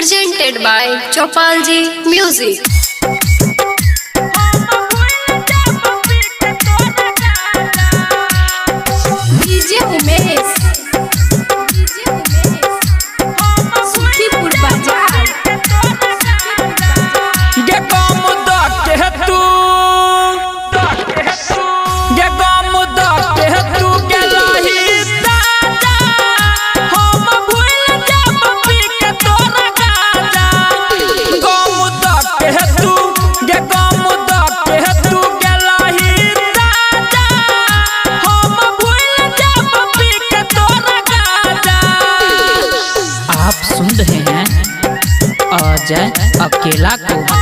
presented by Chopalji Music. DJ Umesh, Sukhipur Bazaar. ये गम दाके है तू ये गम दाके है तू के लाही दादा हम भूल जाब पी के तोरा गाजा गम दाके है तू ये गम दाके है तू के लाही दादा हम भूल जाब पी के तोरा गाजा। आप सुन रहे हैं अजय अकेला को।